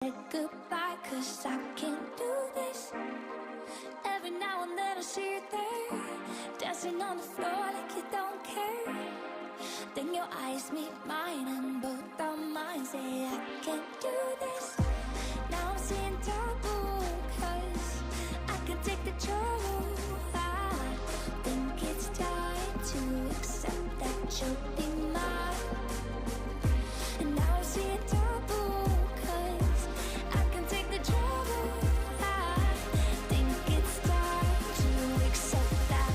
Say goodbye, 'cause I can't do this. Every now and then I see you there, dancing on the floor like you don't care. Then your eyes meet mine and both our minds say I can't do this. Now I'm seeing double, 'cause I can take the trouble. I think it's time to accept that you'll be mine. And now I'm seeing double, 'cause I can take the trouble. I think it's time to accept that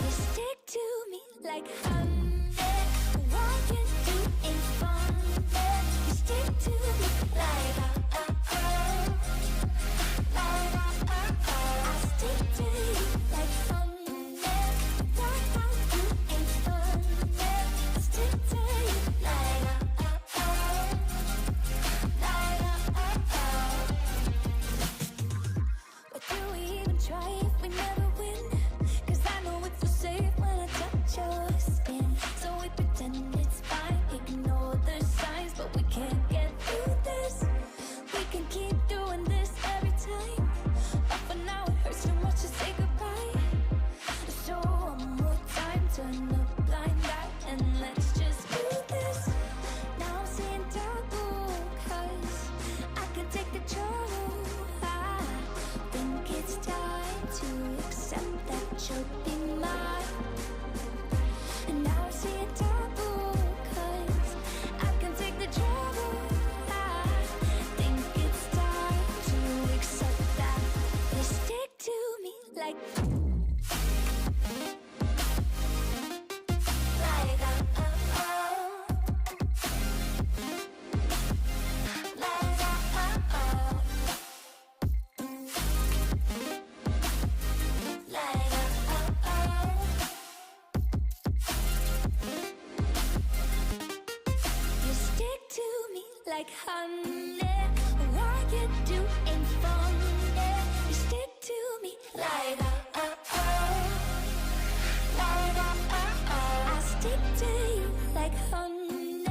you stick to me like honey. What you do ain't fun. You stick to me like I stick to you like honey. What I do ain't fun. I stick to you like But do we even try if we never win? 'Cause I know it's so safe when I touch your skin. So we pretend it's fine, ignore the signs, but we can't get through this. We can keep doing this every time, but for now it hurts too much to say goodbye. So one more time, turn the blind eye and let's just do this. Now I'm seeing double, 'cause I can take the trouble. I think it's time to accept that you'll be mine. And now I'm seeing double, 'cause I can take the trouble. I think it's time to accept that you stick to me like you stick to me like honey. What you do ain't fun. You stick to me like I stick to you like honey.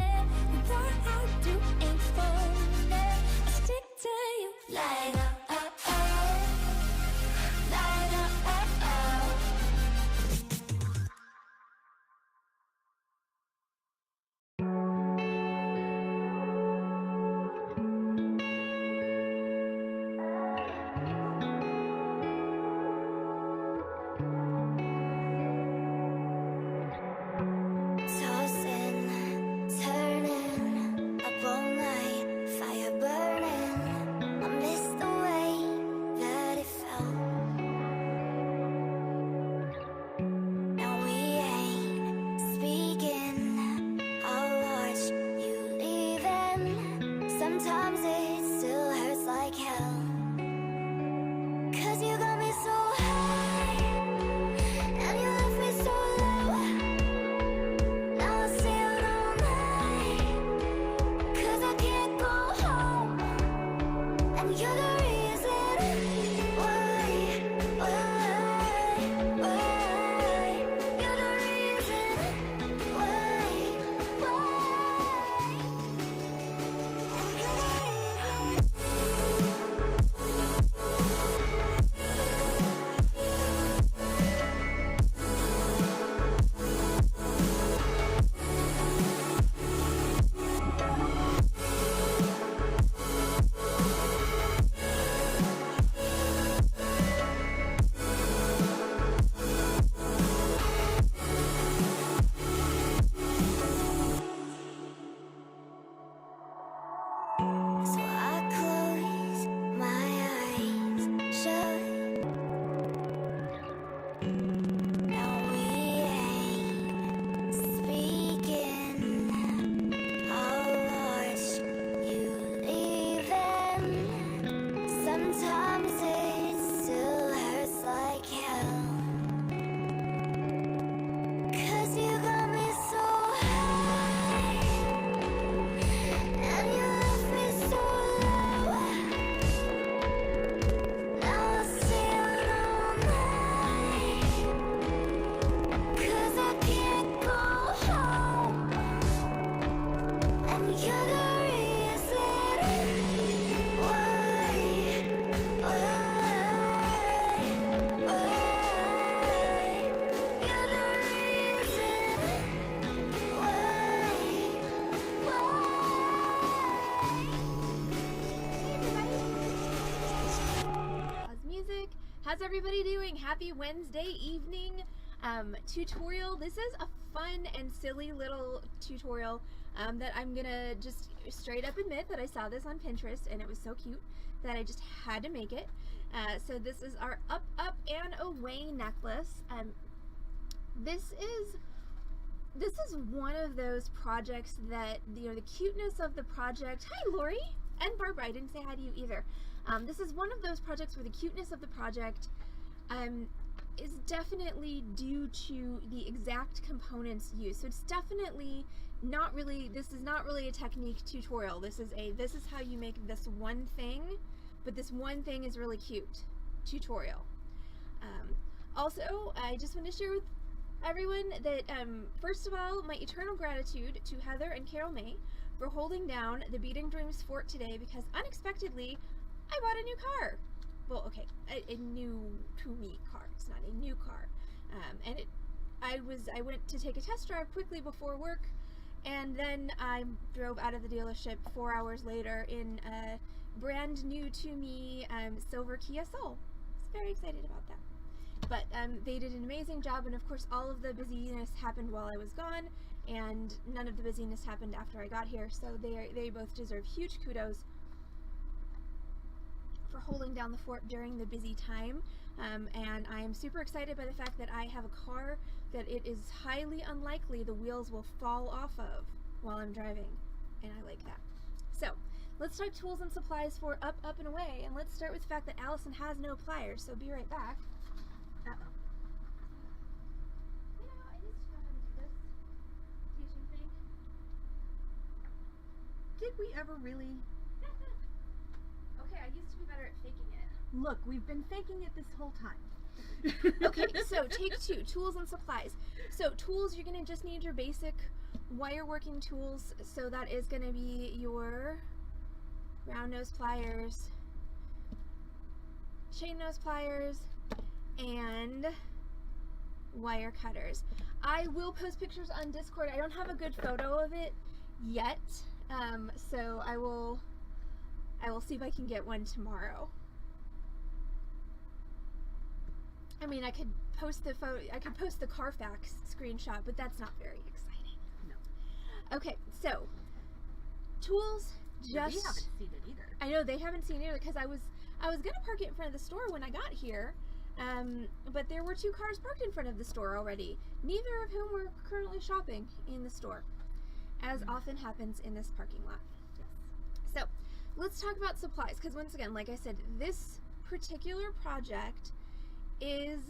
What I do ain't fun. I stick to you like How's everybody doing? Happy Wednesday evening tutorial. This is a fun and silly little tutorial that I'm gonna just straight up admit that I saw this on Pinterest and it was so cute that I just had to make it. So this is our up, and away necklace. This is one of those projects that, you know, the cuteness of the project. Hi, Lori and Barbara. I didn't say hi to you either. This is one of those projects where the cuteness of the project is definitely due to the exact components used. So it's definitely not really, this is not really a technique tutorial. This is how you make this one thing, but this one thing is really cute tutorial. Also, I just want to share with everyone that first of all, my eternal gratitude to Heather and Carol May for holding down the Beading Dreams fort today, because unexpectedly I bought a new car. Well, okay, a new to me car. It's not a new car, and I went to take a test drive quickly before work, and then I drove out of the dealership 4 hours later in a brand new to me silver Kia Soul. I was very excited about that. But they did an amazing job, and of course all of the busyness happened while I was gone, and none of the busyness happened after I got here, so they both deserve huge kudos for holding down the fort during the busy time. And I am super excited by the fact that I have a car that it is highly unlikely the wheels will fall off of while I'm driving, and I like that. So let's talk tools and supplies for up, and away, and let's start with the fact that Allison has no pliers, so be right back. Uh-oh. You know, I used to know how to do this teaching thing. Did we ever really? Okay, I used to be better at faking it. Look, we've been faking it this whole time. Okay, so take two, tools and supplies. So tools, you're gonna just need your basic wire working tools. So that is gonna be your round nose pliers, chain nose pliers, and wire cutters. I will post pictures on Discord. I don't have a good photo of it yet, so I will see if I can get one tomorrow. I mean, I could post the photo. I could post the Carfax screenshot, but that's not very exciting. No. Okay, so tools. We haven't seen it either. I know they haven't seen it either, because I was gonna park it in front of the store when I got here, but there were 2 cars parked in front of the store already, neither of whom were currently shopping in the store, as often happens in this parking lot. Yes. So let's talk about supplies, because once again, like I said, this particular project is,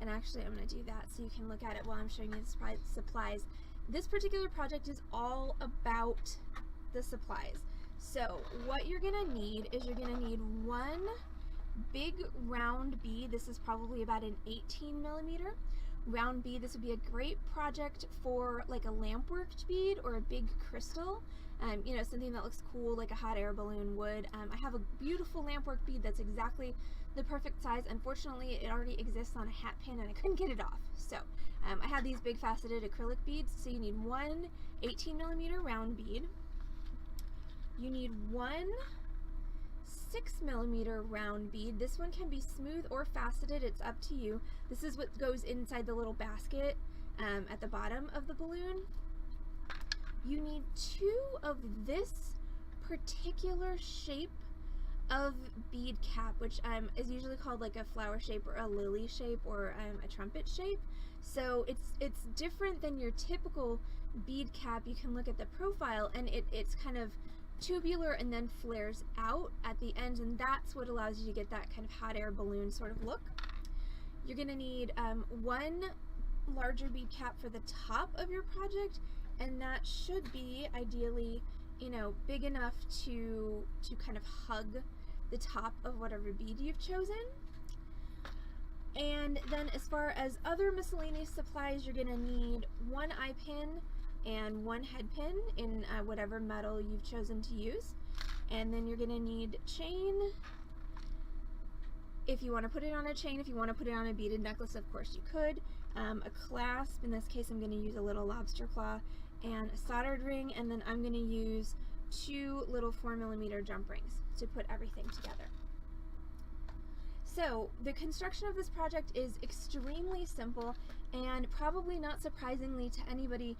and actually I'm going to do that so you can look at it while I'm showing you the supplies. This particular project is all about the supplies. So what you're going to need is you're going to need one big round bead. This is probably about an 18 millimeter round bead. This would be a great project for like a lamp worked bead or a big crystal. You know, something that looks cool like a hot air balloon would. I have a beautiful lamp work bead that's exactly the perfect size. Unfortunately, it already exists on a hat pin and I couldn't get it off. So I have these big faceted acrylic beads. So you need one 18 millimeter round bead. You need one 6 millimeter round bead. This one can be smooth or faceted, it's up to you. This is what goes inside the little basket at the bottom of the balloon. You need 2 of this particular shape of bead cap, which is usually called like a flower shape or a lily shape or a trumpet shape. So it's different than your typical bead cap. You can look at the profile and it's kind of tubular and then flares out at the ends, and that's what allows you to get that kind of hot air balloon sort of look. You're going to need one larger bead cap for the top of your project, and that should be ideally, you know, big enough to kind of hug the top of whatever bead you've chosen. And then as far as other miscellaneous supplies, you're going to need one eye pin and one head pin in whatever metal you've chosen to use. And then you're going to need chain, if you want to put it on a chain. If you want to put it on a beaded necklace, of course you could. A clasp, in this case I'm going to use a little lobster claw, and a soldered ring, and then I'm going to use 2 little 4 millimeter jump rings to put everything together. So the construction of this project is extremely simple, and probably not surprisingly to anybody,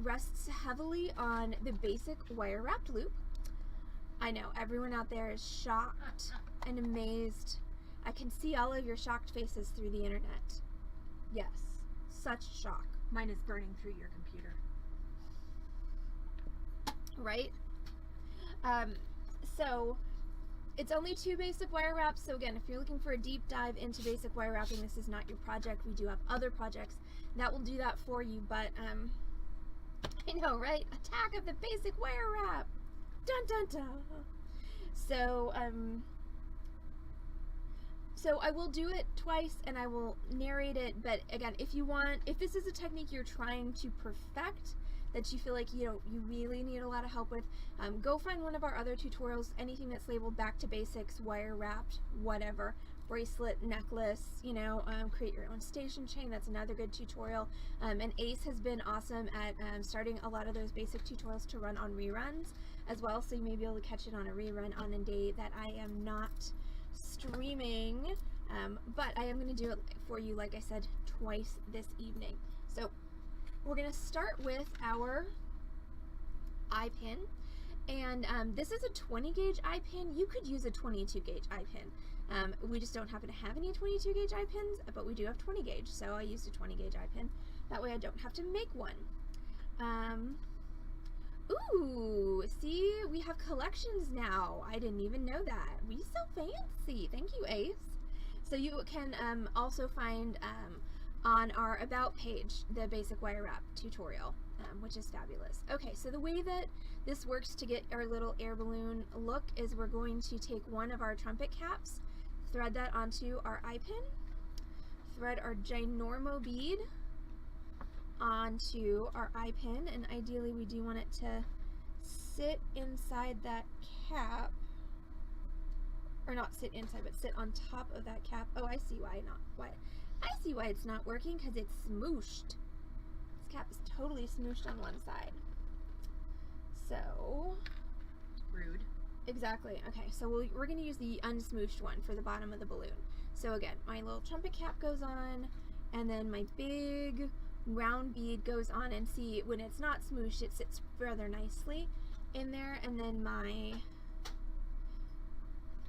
rests heavily on the basic wire wrapped loop. I know everyone out there is shocked and amazed. I can see all of your shocked faces through the internet. Yes, such shock. Mine is burning through your computer. Right? So it's only 2 basic wire wraps. So again, if you're looking for a deep dive into basic wire wrapping, this is not your project. We do have other projects that will do that for you. But I know, right? Attack of the basic wire wrap. Dun dun dun. So so I will do it twice and I will narrate it. But again, if this is a technique you're trying to perfect, that you feel like you really need a lot of help with, go find one of our other tutorials. Anything that's labeled back to basics, wire wrapped, whatever, bracelet, necklace, create your own station chain, that's another good tutorial. And Ace has been awesome at starting a lot of those basic tutorials to run on reruns as well, so you may be able to catch it on a rerun on a day that I am not streaming, but I am going to do it for you, like I said, twice this evening. So we're going to start with our eye pin, and this is a 20 gauge eye pin. You could use a 22 gauge eye pin. We just don't happen to have any 22 gauge eye pins, but we do have 20 gauge, so I used a 20 gauge eye pin. That way I don't have to make one. Ooh, see, we have collections now. I didn't even know that. We so fancy. Thank you, Ace. So you can also find on our About page the basic wire wrap tutorial, which is fabulous. Okay, so the way that this works to get our little air balloon look is we're going to take one of our trumpet caps, thread that onto our eye pin, thread our ginormo bead onto our eye pin, and ideally we do want it to sit inside that cap, or not sit inside, but sit on top of that cap. Oh, I see why it's not working, because it's smooshed. This cap is totally smooshed on one side. So Rude. exactly. Okay, so we're going to use the unsmooshed one for the bottom of the balloon. So again, my little trumpet cap goes on, and then my big round bead goes on, and see, when it's not smooshed, it sits rather nicely in there, and then my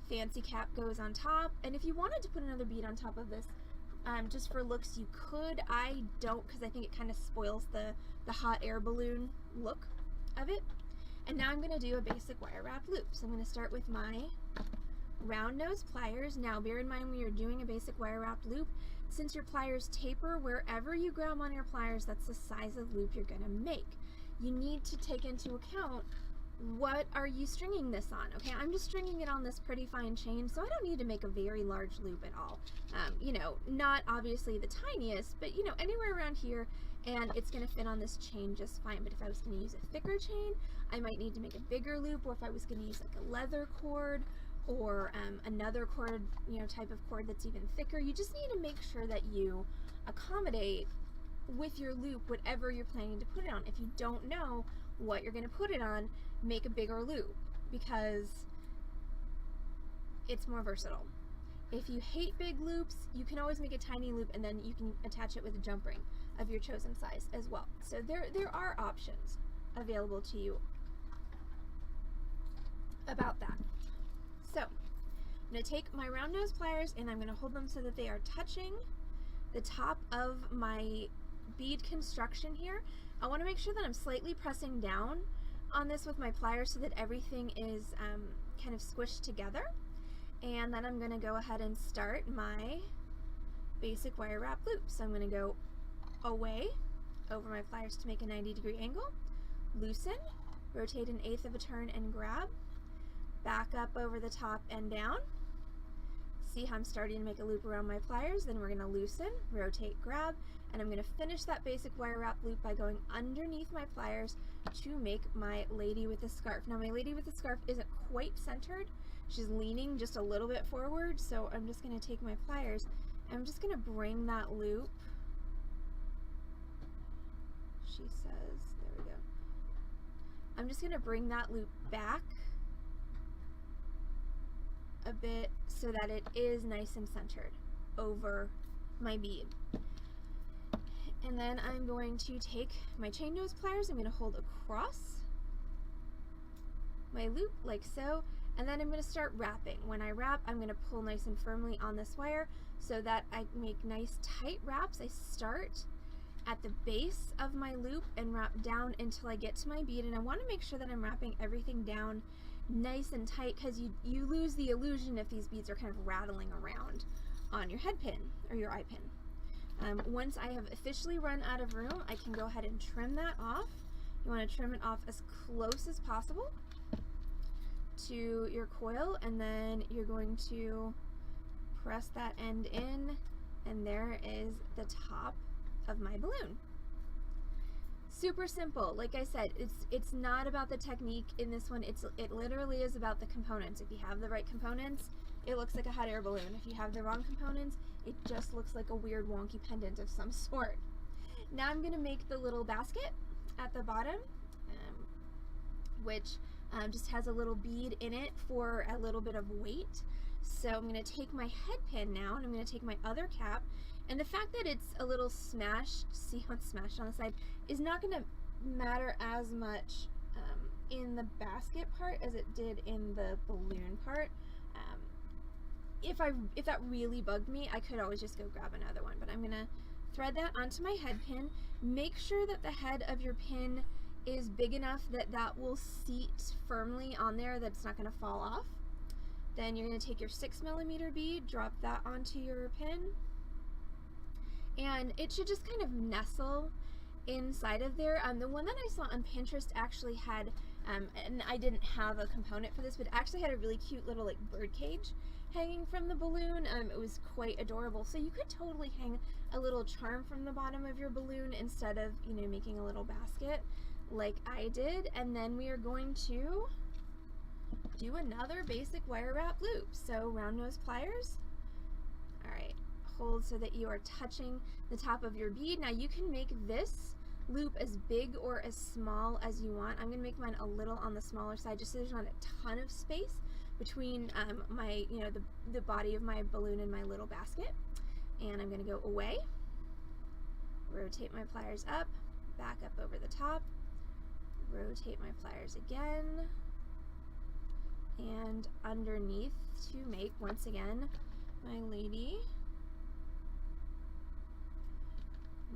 fancy cap goes on top. And if you wanted to put another bead on top of this, just for looks, you could. I don't, because I think it kind of spoils the hot air balloon look of it. And now I'm going to do a basic wire wrap loop. So I'm going to start with my round nose pliers. Now bear in mind, when you're doing a basic wire wrap loop, since your pliers taper, wherever you grab on your pliers, that's the size of loop you're going to make. You need to take into account, what are you stringing this on? Okay, I'm just stringing it on this pretty fine chain, so I don't need to make a very large loop at all. Not obviously the tiniest, but anywhere around here, and it's going to fit on this chain just fine. But if I was going to use a thicker chain, I might need to make a bigger loop, or if I was going to use like a leather cord, or another cord, type of cord that's even thicker. You just need to make sure that you accommodate with your loop whatever you're planning to put it on. If you don't know what you're going to put it on, make a bigger loop, because it's more versatile. If you hate big loops, you can always make a tiny loop, and then you can attach it with a jump ring of your chosen size as well. So there are options available to you about that. So I'm going to take my round nose pliers, and I'm going to hold them so that they are touching the top of my bead construction here. I want to make sure that I'm slightly pressing down on this with my pliers so that everything is kind of squished together. And then I'm going to go ahead and start my basic wire wrap loop. So I'm going to go away over my pliers to make a 90-degree angle, loosen, rotate an 1/8 of a turn and grab, back up over the top and down. See how I'm starting to make a loop around my pliers? Then we're going to loosen, rotate, grab, and I'm going to finish that basic wire wrap loop by going underneath my pliers to make my lady with the scarf. Now my lady with the scarf isn't quite centered. She's leaning just a little bit forward, so I'm just going to take my pliers and I'm just going to bring that loop. She says, there we go. I'm just going to bring that loop back a bit so that it is nice and centered over my bead. And then I'm going to take my chain nose pliers, I'm going to hold across my loop like so, and then I'm going to start wrapping. When I wrap, I'm going to pull nice and firmly on this wire so that I make nice tight wraps. I start at the base of my loop and wrap down until I get to my bead, and I want to make sure that I'm wrapping everything down nice and tight, because you lose the illusion if these beads are kind of rattling around on your head pin or your eye pin. Once I have officially run out of room, I can go ahead and trim that off. You want to trim it off as close as possible to your coil, and then you're going to press that end in, and there is the top of my balloon. Super simple. Like I said, it's not about the technique in this one. It literally is about the components. If you have the right components, it looks like a hot air balloon. If you have the wrong components, it just looks like a weird wonky pendant of some sort. Now I'm going to make the little basket at the bottom, which just has a little bead in it for a little bit of weight. So I'm going to take my head pin now, and I'm going to take my other cap, and the fact that it's a little smashed, see how it's smashed on the side, is not going to matter as much in the basket part as it did in the balloon part. If that really bugged me, I could always just go grab another one, but I'm going to thread that onto my head pin. Make sure that the head of your pin is big enough that that will seat firmly on there, that it's not going to fall off. Then you're going to take your 6mm bead, drop that onto your pin, and it should just kind of nestle inside of there. The one that I saw on Pinterest actually had, and I didn't have a component for this, but it actually had a really cute little like bird cage hanging from the balloon. It was quite adorable. So you could totally hang a little charm from the bottom of your balloon instead of, you know, making a little basket like I did. And then we are going to do another basic wire wrap loop. So round nose pliers. All right, hold so that you are touching the top of your bead. Now you can make this loop as big or as small as you want. I'm going to make mine a little on the smaller side just so there's not a ton of space between my, you know, the body of my balloon and my little basket. And I'm going to go away, rotate my pliers up, back up over the top, rotate my pliers again, and underneath to make, once again, my lady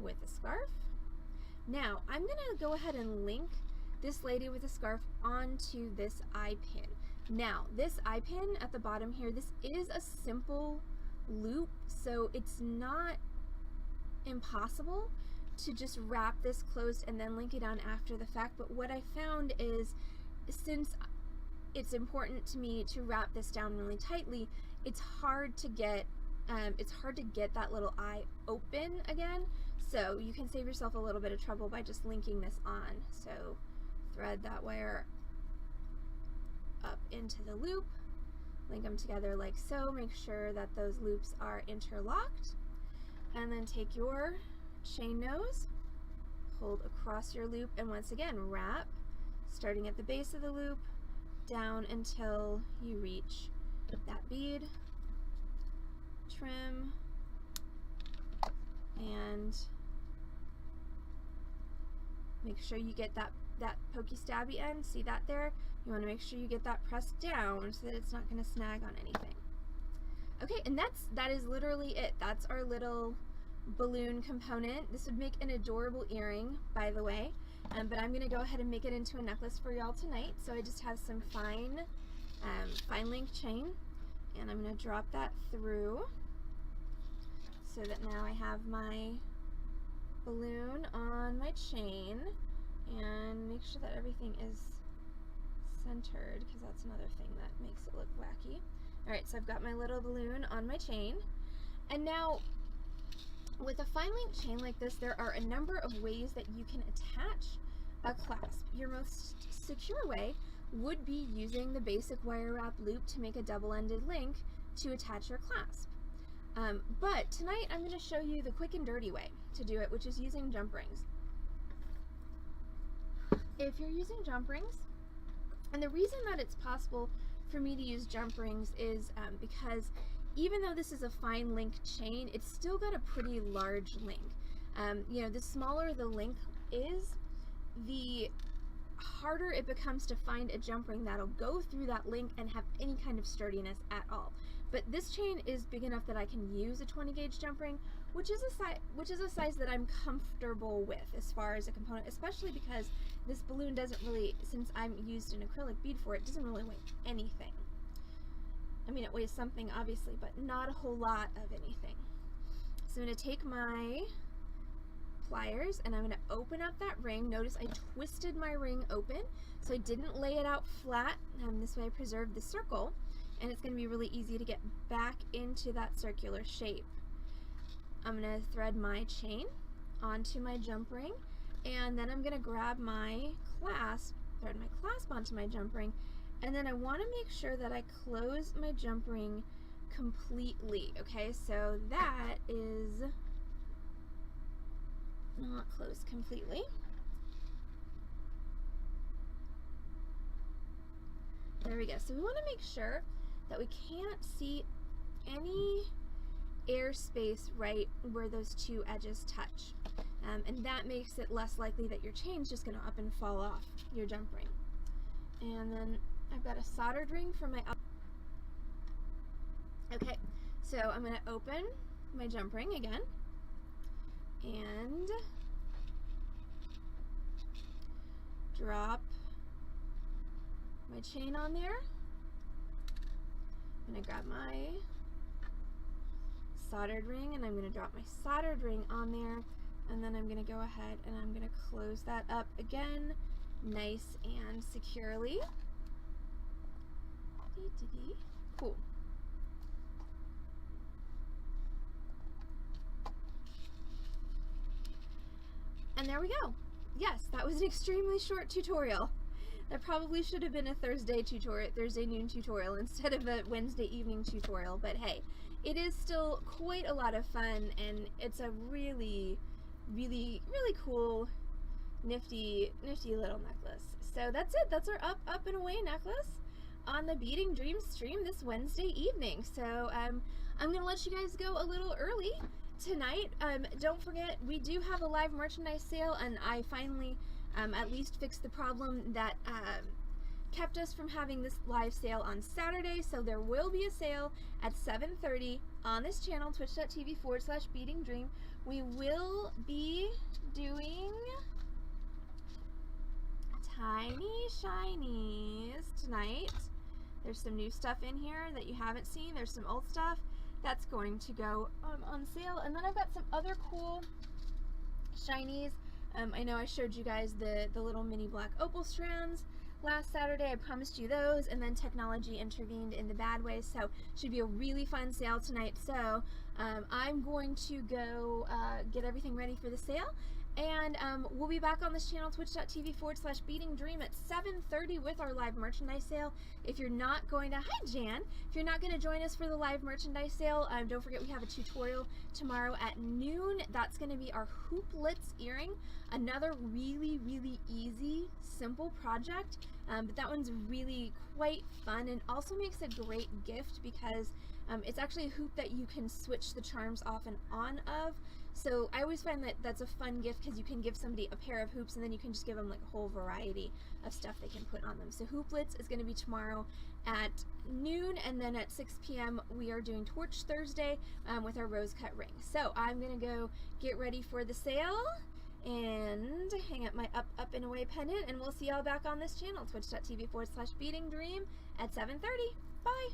with a scarf. Now I'm going to go ahead and link this lady with a scarf onto this eye pin. Now this eye pin at the bottom here, this is a simple loop, so it's not impossible to just wrap this closed and then link it on after the fact. But what I found is, since it's important to me to wrap this down really tightly, it's hard to get that little eye open again. So you can save yourself a little bit of trouble by just linking this on. So thread that wire up into the loop, link them together like so, make sure that those loops are interlocked, and then take your chain nose, hold across your loop, and once again wrap, starting at the base of the loop, down until you reach that bead, trim, and make sure you get that pokey stabby end. See that there? You want to make sure you get that pressed down so that it's not going to snag on anything. Okay, and that is literally it. That's our little balloon component. This would make an adorable earring, by the way, but I'm going to go ahead and make it into a necklace for y'all tonight. So I just have some fine link chain, and I'm going to drop that through so that now I have my balloon on my chain, and make sure that everything is centered, because that's another thing that makes it look wacky. Alright, so I've got my little balloon on my chain, and now with a fine link chain like this, there are a number of ways that you can attach a clasp. Your most secure way would be using the basic wire wrap loop to make a double-ended link to attach your clasp. But tonight I'm going to show you the quick and dirty way to do it, which is using jump rings. If you're using jump rings, and the reason that it's possible for me to use jump rings is because even though this is a fine link chain, it's still got a pretty large link. You know, the smaller the link is, the harder it becomes to find a jump ring that'll go through that link and have any kind of sturdiness at all. But this chain is big enough that I can use a 20 gauge jump ring, which is a size that I'm comfortable with as far as a component, especially because this balloon doesn't really, since I'm used an acrylic bead for it, doesn't really weigh anything. I mean, it weighs something obviously, but not a whole lot of anything. So I'm going to take my pliers and I'm going to open up that ring. Notice I twisted my ring open, so I didn't lay it out flat. This way I preserved the circle, and it's going to be really easy to get back into that circular shape. I'm going to thread my chain onto my jump ring, and then I'm going to grab my clasp, thread my clasp onto my jump ring, and then I want to make sure that I close my jump ring completely. Okay, so that is not closed completely. There we go. So we want to make sure that we can't see any airspace right where those two edges touch. And that makes it less likely that your chain's just going to up and fall off your jump ring. And then I've got a soldered ring for my okay, so I'm going to open my jump ring again and drop my chain on there. I'm going to grab my soldered ring and I'm going to drop my soldered ring on there, and then I'm going to go ahead and I'm going to close that up again nice and securely. Cool. And there we go. Yes, that was an extremely short tutorial. That probably should have been a Thursday noon tutorial instead of a Wednesday evening tutorial, but hey, it is still quite a lot of fun, and it's a really, really, really cool, nifty little necklace. So that's it. That's our up and away necklace on the Beading Dreams stream this Wednesday evening. So I'm gonna let you guys go a little early tonight. Don't forget, we do have a live merchandise sale, and I finally at least fixed the problem that kept us from having this live sale on Saturday. So there will be a sale at 7:30 on this channel, twitch.tv/beadingdream. We will be doing tiny shinies tonight. There's some new stuff in here that you haven't seen. There's some old stuff that's going to go on sale, and then I've got some other cool shinies. I know I showed you guys the little mini black opal strands last Saturday. I promised you those, and then technology intervened in the bad way, so should be a really fun sale tonight. So I'm going to go get everything ready for the sale, and we'll be back on this channel, twitch.tv/beadingdream at 7:30 with our live merchandise sale. If you're not going to, hi Jan, if you're not going to join us for the live merchandise sale, don't forget we have a tutorial tomorrow at noon. That's going to be our hooplets earring, another really, really easy, simple project, but that one's really quite fun and also makes a great gift because it's actually a hoop that you can switch the charms off and on of. So I always find that that's a fun gift because you can give somebody a pair of hoops and then you can just give them like a whole variety of stuff they can put on them. So hooplets is going to be tomorrow at noon, and then at 6 p.m. we are doing Torch Thursday with our rose cut ring. So I'm going to go get ready for the sale and hang up my up and away pendant, and we'll see y'all back on this channel, twitch.tv/beadingdream at 7:30. Bye!